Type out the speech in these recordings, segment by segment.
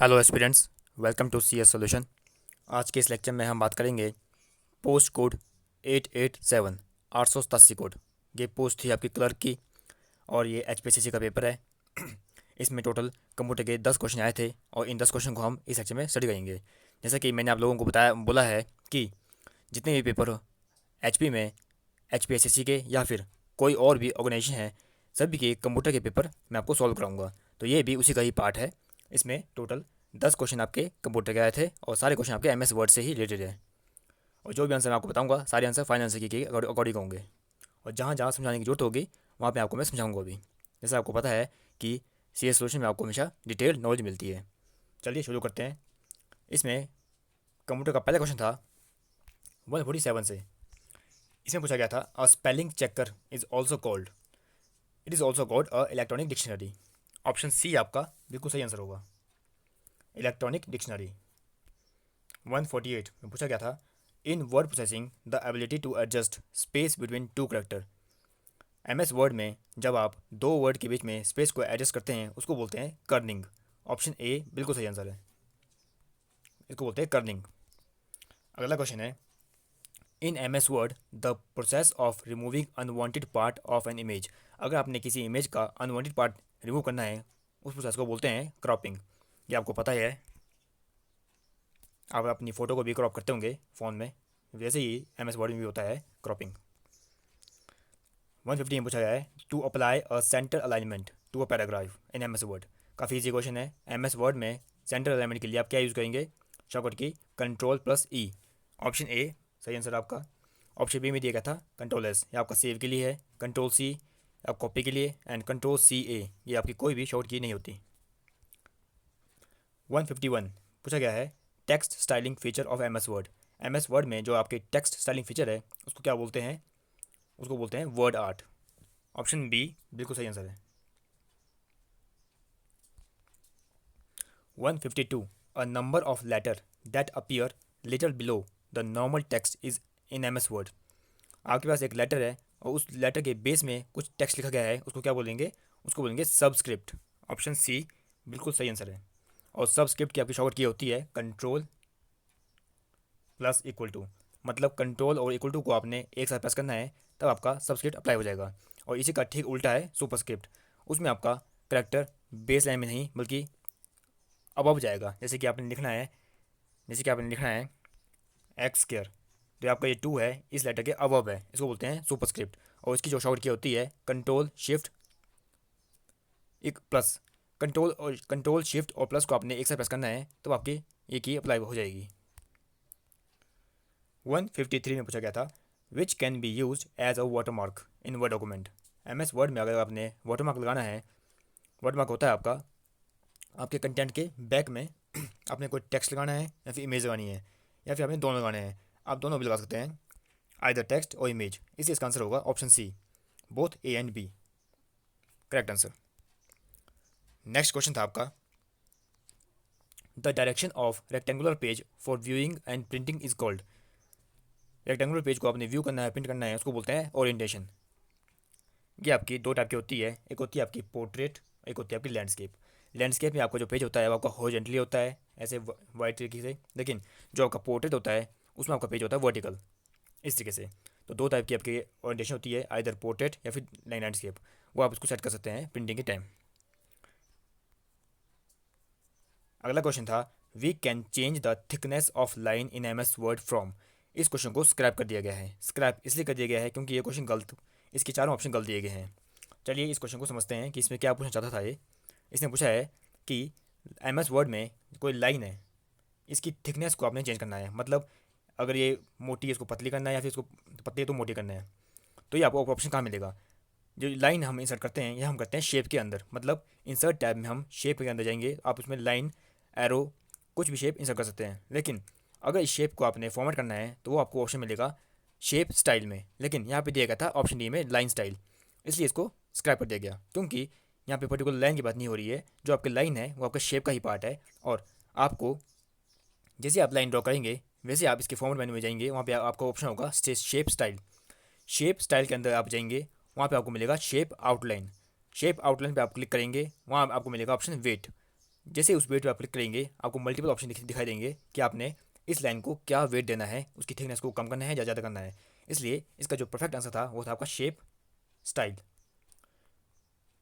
Hello aspirants, welcome to C S solution. आज के इस लेक्चर में हम बात करेंगे पोस्ट कोड 887 887 कोड। ये पोस्ट थी आपकी क्लर्क की और ये एच पी सी सी का पेपर है। इसमें टोटल कंप्यूटर के 10 क्वेश्चन आए थे और इन 10 क्वेश्चन को हम इस लेक्चर में स्टडी करेंगे। जैसा कि मैंने आप लोगों को बोला है कि जितने भी पेपर हो एच पी में, एच पी एस सी सी के या फिर कोई और भी ऑर्गेनाइजेशन है, सभी के कंप्यूटर के पेपर मैं आपको सॉल्व कराऊंगा। तो ये भी उसी का ही पार्ट है। इसमें टोटल 10 क्वेश्चन आपके कंप्यूटर के आए थे और सारे क्वेश्चन आपके एम एस वर्ड से ही रिलेटेड है। और जो भी आंसर मैं आपको बताऊंगा, सारे आंसर फाइनल आंसर के अकॉर्डिंग होंगे। और जहाँ जहाँ समझाने की जरूरत होगी वहाँ पे आपको मैं समझाऊंगा भी। जैसे आपको पता है कि सी एस सोल्यूशन में आपको हमेशा डिटेल नॉलेज मिलती है। चलिए शुरू करते हैं। इसमें कंप्यूटर का पहला क्वेश्चन था 147 से। इसमें पूछा गया था a spelling checker it is also called a electronic dictionary. Option C आपका बिल्कुल सही आंसर होगा, इलेक्ट्रॉनिक डिक्शनरी। 148 में पूछा गया था in word processing the ability to adjust space between two character. MS S word में जब आप दो वर्ड के बीच में स्पेस को एडजस्ट करते हैं उसको बोलते हैं कर्निंग। ऑप्शन ए बिल्कुल सही आंसर है, इसको बोलते हैं कर्निंग। अगला क्वेश्चन है in M S Word the process of removing unwanted part of an image. अगर आपने किसी इमेज का अनवांटेड पार्ट रिमूव करना है उस प्रोसेस को बोलते हैं क्रॉपिंग। ये आपको पता ही है, आप अपनी फ़ोटो को भी क्रॉप करते होंगे फ़ोन में, वैसे ही एम एस वर्ड में भी होता है क्रॉपिंग। 150 में पूछा गया है to apply a centre alignment to a paragraph in M S Word. काफ़ी इजी क्वेश्चन है। एम एस वर्ड में सेंटर अलाइनमेंट के लिए आप क्या यूज़ करेंगे? शॉर्टकट की कंट्रोल+E। ऑप्शन ए सही आंसर आपका। ऑप्शन बी में दिया गया था कंट्रोल+S, ये आपका सेव के लिए है। कंट्रोल+C आप कॉपी के लिए, एंड कंट्रोल+CA ये आपकी कोई भी शॉर्ट की नहीं होती। 151 पूछा गया है text styling feature of M S Word. M S word में जो आपके टेक्स्ट स्टाइलिंग फीचर है उसको क्या बोलते हैं? उसको बोलते हैं वर्ड आर्ट। ऑप्शन बी बिल्कुल सही आंसर है। 152 a number of letter that appear little below the normal text is in M S Word. आपके पास एक लेटर है और उस लेटर के बेस में कुछ टेक्स्ट लिखा गया है, उसको क्या बोलेंगे? उसको बोलेंगे सबस्क्रिप्ट। ऑप्शन सी बिल्कुल सही आंसर है। और सबस्क्रिप्ट की आपकी शॉर्ट की होती है कंट्रोल+=, मतलब कंट्रोल और इक्वल टू को आपने एक साथ प्रेस करना है तब आपका सबस्क्रिप्ट अप्लाई हो जाएगा। और इसी का ठीक उल्टा है सुपरस्क्रिप्ट। उसमें आपका करेक्टर बेस लाइन में नहीं बल्कि अबव जाएगा। जैसे कि आपने लिखना है एक्स स्क्र, तो आपका ये 2 है इस लेटर के अबव है, इसको बोलते हैं सुपरस्क्रिप्ट। और इसकी जो शॉर्ट की होती है कंट्रोल+, कंट्रोल शिफ्ट और प्लस को आपने एक साथ प्रेस करना है तो आपकी ये की अप्लाई हो जाएगी। 153 में पूछा गया था which can be use as a watermark in Word document. M S word में अगर आपने वाटरमार्क लगाना है, वाटरमार्क होता है आपका आपके कंटेंट के बैक में आपने कोई टेक्स्ट लगाना है या फिर इमेज लगानी है या फिर आपने दोनों लगाने हैं। आप दोनों भी लगा सकते हैं, आइदर टेक्स्ट और इमेज। इसलिए इसका आंसर होगा option C, both A and B correct answer. Next question था आपका the direction of rectangular page for viewing and printing is called. Rectangular page को आपने व्यू करना है, प्रिंट करना है, उसको बोलते हैं ओरिएंटेशन। ये आपकी दो टाइप की होती है, एक होती है आपकी पोर्ट्रेट, एक होती है आपकी लैंडस्केप। लैंडस्केप में आपका जो पेज होता है वो आपका हॉरिजॉन्टली होता है ऐसे वाइट तरीके से, लेकिन जो आपका पोर्ट्रेट होता है उसमें आपका पेज होता है वर्टिकल इस तरीके से। तो दो टाइप की आपकी ओरिएंटेशन होती है, आइदर पोर्ट्रेट या फिर लैंडस्केप। वो आप उसको सेट कर सकते हैं प्रिंटिंग के टाइम। अगला क्वेश्चन था we can change the thickness of line in M S Word from. इस क्वेश्चन को स्क्रैप कर दिया गया है। स्क्रैप इसलिए कर दिया गया है क्योंकि ये क्वेश्चन गलत, इसके चारों ऑप्शन गलत दिए गए हैं। चलिए इस क्वेश्चन को समझते हैं कि इसमें क्या पूछना चाहता था ये। इसने पूछा है कि एम एस वर्ड में कोई लाइन है, इसकी थिकनेस को आपने चेंज करना है, मतलब अगर ये मोटी है इसको पतली करना है या फिर इसको पतली है तो मोटी करना है। तो ये आपको ऑप्शन कहाँ मिलेगा? जो लाइन हम इंसर्ट करते हैं यह हम करते हैं शेप के अंदर, मतलब इंसर्ट टैब में हम शेप के अंदर जाएंगे, आप उसमें लाइन, एरो, कुछ भी शेप इंसर्ट कर सकते हैं। लेकिन अगर इस शेप को आपने फॉर्मेट करना है तो वो आपको ऑप्शन मिलेगा शेप स्टाइल में, लेकिन यहाँ पे दिया गया था ऑप्शन डी में लाइन स्टाइल। इसलिए इसको स्क्रैप कर दिया गया क्योंकि यहाँ पे पर्टिकुलर लाइन की बात नहीं हो रही है। जो आपकी लाइन है वो आपका शेप का ही पार्ट है, और आपको जैसे आप लाइन ड्रॉ करेंगे वैसे आप इसके फॉर्मेट मेन्यू में जाएंगे, वहाँ पे आपका ऑप्शन होगा शेप स्टाइल। शेप स्टाइल के अंदर आप जाएंगे, वहाँ पे आपको मिलेगा शेप आउटलाइन। शेप आउटलाइन पे आप क्लिक करेंगे, वहाँ आपको मिलेगा ऑप्शन वेट। जैसे उस वेट पर आप क्लिक करेंगे आपको मल्टीपल ऑप्शन दिखाई देंगे कि आपने इस लाइन को क्या वेट देना है, उसकी थिकनेस को कम करना है या ज़्यादा करना है। इसलिए इसका जो परफेक्ट आंसर था वो था आपका शेप स्टाइल,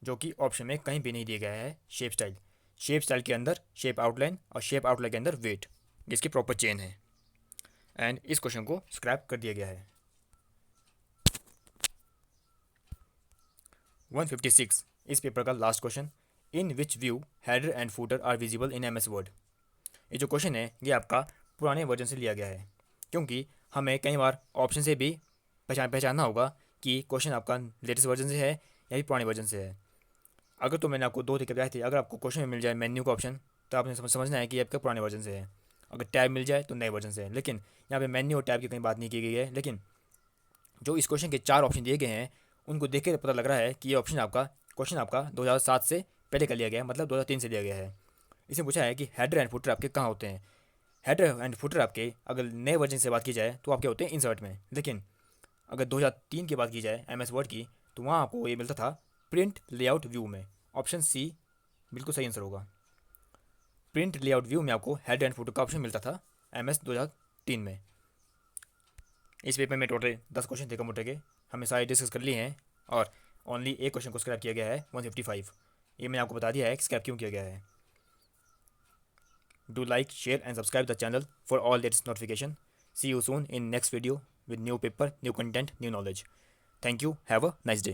जो कि ऑप्शन में कहीं भी नहीं दिया गया है। शेप स्टाइल के अंदर शेप आउटलाइन और शेप आउटलाइन के अंदर वेट, जिसकी प्रॉपर चेन है। एंड इस क्वेश्चन को स्क्रैप कर दिया गया है। 156 इस पेपर का last question, in which view header and footer are visible in M S Word. ये जो क्वेश्चन है ये आपका पुराने वर्जन से लिया गया है, क्योंकि हमें कई बार ऑप्शन से भी पहचानना होगा कि क्वेश्चन आपका लेटेस्ट वर्जन से है या फिर पुराने वर्जन से है। अगर तो मैंने आपको दो तरीके बताए थे, अगर आपको क्वेश्चन में मिल जाए मेन्यू का ऑप्शन तो आपने समझना है कि आपका पुराने वर्जन से है, अगर टैब मिल जाए तो नए वर्जन से है। लेकिन यहाँ पे मेन्यू और टैब की कहीं बात नहीं की गई है, लेकिन जो इस क्वेश्चन के चार ऑप्शन दिए गए हैं उनको देख के पता लग रहा है कि ये क्वेश्चन आपका 2007 से पहले कर लिया गया है, मतलब 2003 से लिया गया है। इसमें पूछा है कि हेडर एंड फुटर आपके कहाँ होते हैं। हेडर एंड फुटर आपके अगर नए वर्जन से बात की जाए तो आपके होते हैं इंसर्ट में, लेकिन अगर 2003 की बात की जाए एम एस वर्ड की तो वहाँ आपको ये मिलता था प्रिंट लेआउट व्यू में। ऑप्शन सी बिल्कुल सही आंसर होगा। प्रिंट लेआउट व्यू में आपको हेडर एंड फुटर का ऑप्शन मिलता था एम एस 2003 में। इस पेपर में टोटल 10 क्वेश्चन थे कंप्यूटर के, हमने सारे डिस्कस कर लिए हैं और ओनली एक क्वेश्चन को स्क्रैप किया गया है 155। ये मैंने आपको बता दिया है कि स्क्रैप क्यों किया गया है। Do like share and subscribe the channel for all latest notification. See you soon in next video with new paper, new content, new knowledge. Thank you. Have a nice day.